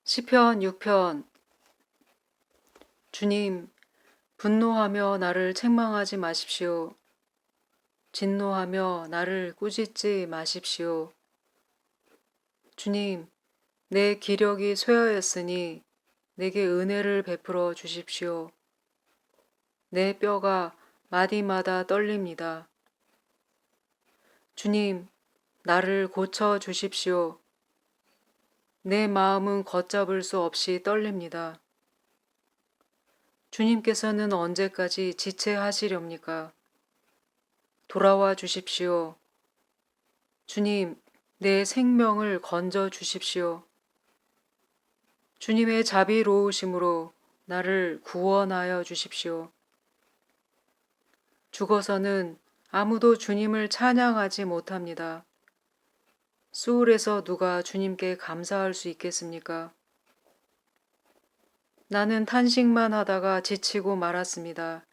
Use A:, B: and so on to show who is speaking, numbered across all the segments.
A: 시편 6편. 주님, 분노하며 나를 책망하지 마십시오. 진노하며 나를 꾸짖지 마십시오. 주님, 내 기력이 쇠하였으니 내게 은혜를 베풀어 주십시오. 내 뼈가 마디마다 떨립니다. 주님, 나를 고쳐 주십시오. 내 마음은 걷잡을 수 없이 떨립니다. 주님께서는 언제까지 지체하시렵니까? 돌아와 주십시오. 주님, 내 생명을 건져 주십시오. 주님의 자비로우심으로 나를 구원하여 주십시오. 죽어서는 아무도 주님을 찬양하지 못합니다. 수울에서 누가 주님께 감사할 수 있겠습니까? 나는 탄식만 하다가 지치고 말았습니다.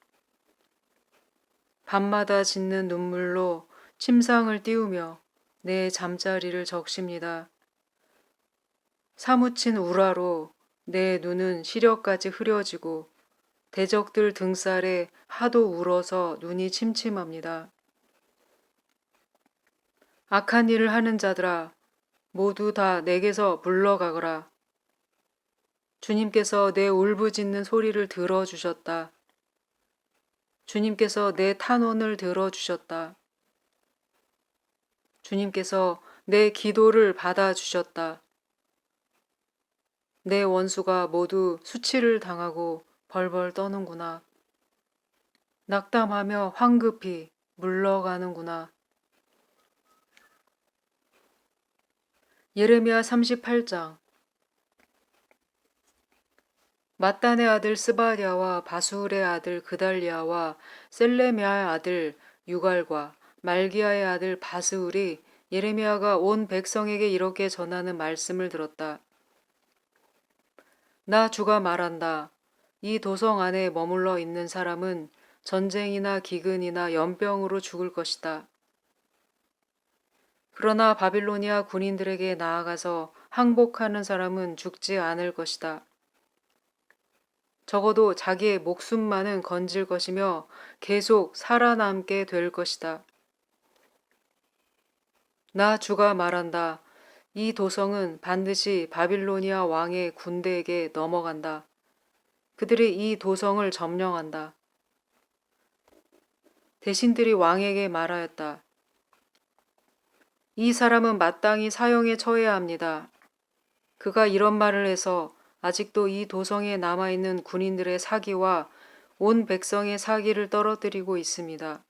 A: 밤마다 짓는 눈물로 침상을 띄우며 내 잠자리를 적십니다. 사무친 우라로 내 눈은 시력까지 흐려지고 대적들 등살에 하도 울어서 눈이 침침합니다. 악한 일을 하는 자들아, 모두 다 내게서 물러가거라. 주님께서 내 울부짖는 소리를 들어주셨다. 주님께서 내 탄원을 들어주셨다. 주님께서 내 기도를 받아주셨다. 내 원수가 모두 수치를 당하고 벌벌 떠는구나. 낙담하며 황급히 물러가는구나. 예레미야 38장. mat단의 아들 스바랴와 바술의 아들 그달리아와 셀레미아의 아들 유갈과 말기야의 아들 바스울이 예레미야가 온 백성에게 이렇게 전하는 말씀을 들었다. 나 주가 말한다. 이 도성 안에 머물러 있는 사람은 전쟁이나 기근이나 연병으로 죽을 것이다. 그러나 바빌로니아 군인들에게 나아가서 항복하는 사람은 죽지 않을 것이다. 적어도 자기의 목숨만은 건질 것이며 계속 살아남게 될 것이다. 나 주가 말한다. 이 도성은 반드시 바빌로니아 왕의 군대에게 넘어간다. 그들이 이 도성을 점령한다. 대신들이 왕에게 말하였다. 이 사람은 마땅히 사형에 처해야 합니다. 그가 이런 말을 해서 아직도 이 도성에 남아있는 군인들의 사기와 온 백성의 사기를 떨어뜨리고 있습니다.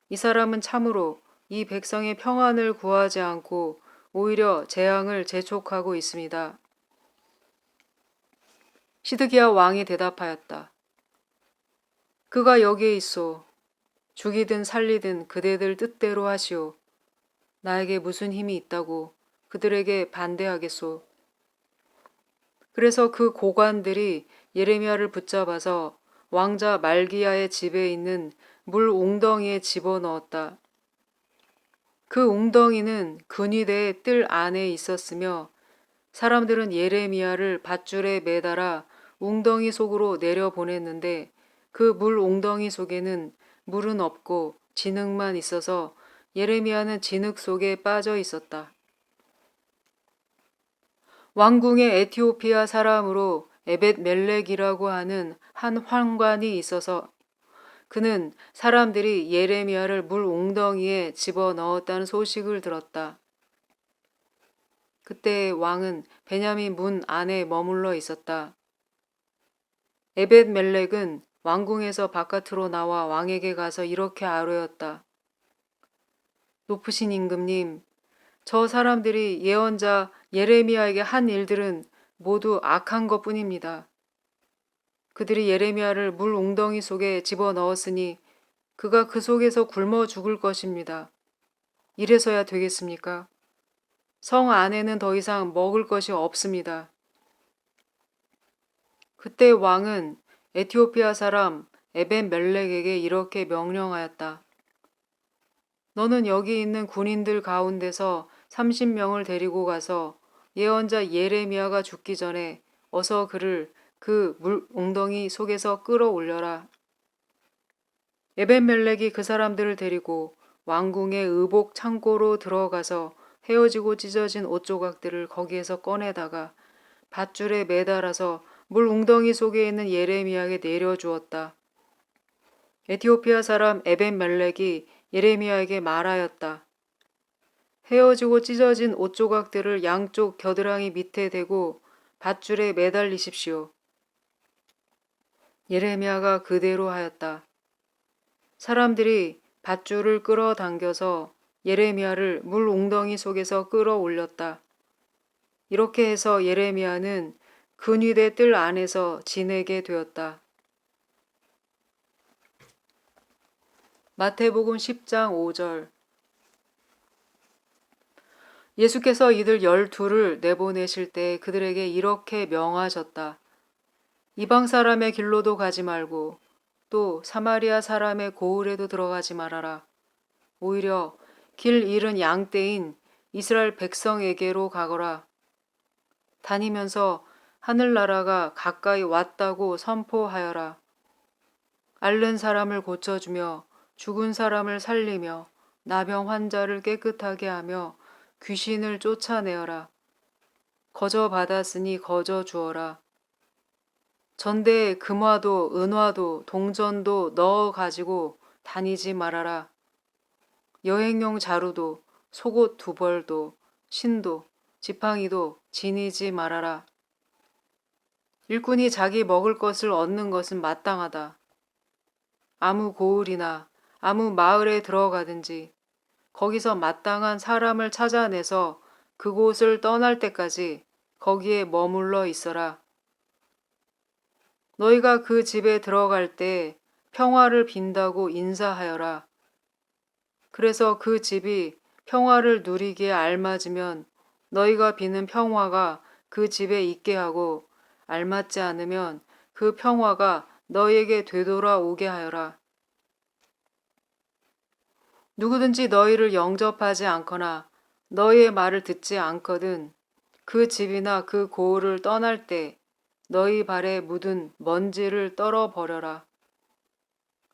A: 이 사람은 참으로 이 백성의 평안을 구하지 않고 오히려 재앙을 재촉하고 있습니다. 시드기야 왕이 대답하였다. 그가 여기에 있소. 죽이든 살리든 그대들 뜻대로 하시오. 나에게 무슨 힘이 있다고 그들에게 반대하겠소. 그래서 그 고관들이 예레미야를 붙잡아서 왕자 말기야의 집에 있는 물 웅덩이에 집어넣었다. 그 웅덩이는 근위대의 뜰 안에 있었으며 사람들은 예레미야를 밧줄에 매달아 웅덩이 속으로 내려보냈는데 그 물 웅덩이 속에는 물은 없고 진흙만 있어서 예레미야는 진흙 속에 빠져 있었다. 왕궁에 에티오피아 사람으로 에벳 멜렉이라고 하는 한 환관이 있어서 그는 사람들이 예레미야를 물 웅덩이에 집어넣었다는 소식을 들었다. 그때 왕은 베냐민 문 안에 머물러 있었다. 에벳 멜렉은 왕궁에서 바깥으로 나와 왕에게 가서 이렇게 아뢰었다. 높으신 임금님, 저 사람들이 예언자 예레미야에게 한 일들은 모두 악한 것뿐입니다. 그들이 예레미야를 물 웅덩이 속에 집어넣었으니 그가 그 속에서 굶어 죽을 것입니다. 이래서야 되겠습니까? 성 안에는 더 이상 먹을 것이 없습니다. 그때 왕은 에티오피아 사람 에벤 멜렉에게 이렇게 명령하였다. 너는 여기 있는 군인들 가운데서 30명을 데리고 가서 예언자 예레미야가 죽기 전에 어서 그를 그 물 웅덩이 속에서 끌어올려라. 에벤멜렉이 그 사람들을 데리고 왕궁의 의복 창고로 들어가서 헤어지고 찢어진 옷 조각들을 거기에서 꺼내다가 밧줄에 매달아서 물 웅덩이 속에 있는 예레미야에게 내려주었다. 에티오피아 사람 에벤멜렉이 예레미야에게 말하였다. 헤어지고 찢어진 옷 조각들을 양쪽 겨드랑이 밑에 대고 밧줄에 매달리십시오. 예레미야가 그대로 하였다. 사람들이 밧줄을 끌어당겨서 예레미야를 물 웅덩이 속에서 끌어올렸다. 이렇게 해서 예레미야는 근위대 뜰 안에서 지내게 되었다. 마태복음 10장 5절. 예수께서 이들 12를 내보내실 때 그들에게 이렇게 명하셨다. 이방 사람의 길로도 가지 말고 또 사마리아 사람의 고을에도 들어가지 말아라. 오히려 길 잃은 양떼인 이스라엘 백성에게로 가거라. 다니면서 하늘나라가 가까이 왔다고 선포하여라. 앓는 사람을 고쳐주며 죽은 사람을 살리며 나병 환자를 깨끗하게 하며 귀신을 쫓아내어라. 거저 받았으니 거저 주어라. 전대에 금화도 은화도 동전도 넣어 가지고 다니지 말아라. 여행용 자루도 속옷 2벌도 신도 지팡이도 지니지 말아라. 일꾼이 자기 먹을 것을 얻는 것은 마땅하다. 아무 고을이나 아무 마을에 들어가든지 거기서 마땅한 사람을 찾아내서 그곳을 떠날 때까지 거기에 머물러 있어라. 너희가 그 집에 들어갈 때 평화를 빈다고 인사하여라. 그래서 그 집이 평화를 누리기에 알맞으면 너희가 비는 평화가 그 집에 있게 하고 알맞지 않으면 그 평화가 너희에게 되돌아오게 하여라. 누구든지 너희를 영접하지 않거나 너희의 말을 듣지 않거든 그 집이나 그 고을을 떠날 때 너희 발에 묻은 먼지를 떨어버려라.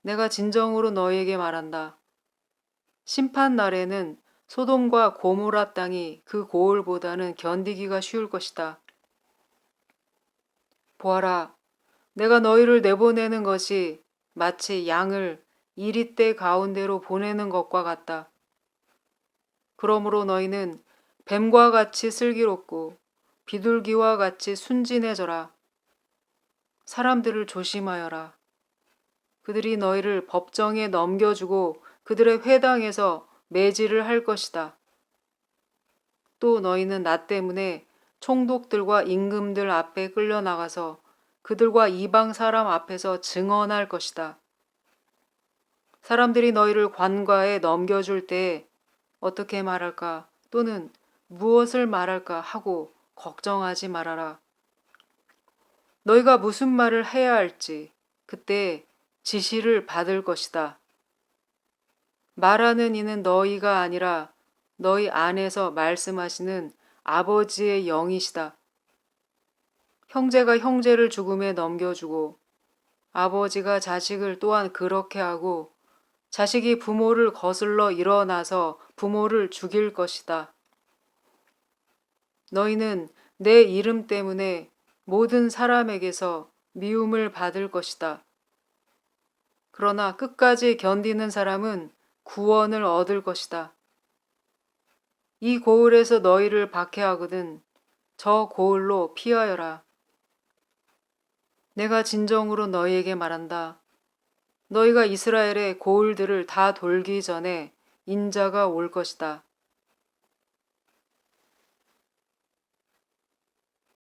A: 내가 진정으로 너희에게 말한다. 심판 날에는 소돔과 고모라 땅이 그 고을보다는 견디기가 쉬울 것이다. 보아라, 내가 너희를 내보내는 것이 마치 양을 이리떼 가운데로 보내는 것과 같다. 그러므로 너희는 뱀과 같이 슬기롭고 비둘기와 같이 순진해져라. 사람들을 조심하여라. 그들이 너희를 법정에 넘겨주고 그들의 회당에서 매질을 할 것이다. 또 너희는 나 때문에 총독들과 임금들 앞에 끌려나가서 그들과 이방 사람 앞에서 증언할 것이다. 사람들이 너희를 관과에 넘겨줄 때 어떻게 말할까 또는 무엇을 말할까 하고 걱정하지 말아라. 너희가 무슨 말을 해야 할지 그때 지시를 받을 것이다. 말하는 이는 너희가 아니라 너희 안에서 말씀하시는 아버지의 영이시다. 형제가 형제를 죽음에 넘겨주고 아버지가 자식을 또한 그렇게 하고 자식이 부모를 거슬러 일어나서 부모를 죽일 것이다. 너희는 내 이름 때문에 모든 사람에게서 미움을 받을 것이다. 그러나 끝까지 견디는 사람은 구원을 얻을 것이다. 이 고을에서 너희를 박해하거든 저 고을로 피하여라. 내가 진정으로 너희에게 말한다. 너희가 이스라엘의 고을들을 다 돌기 전에 인자가 올 것이다.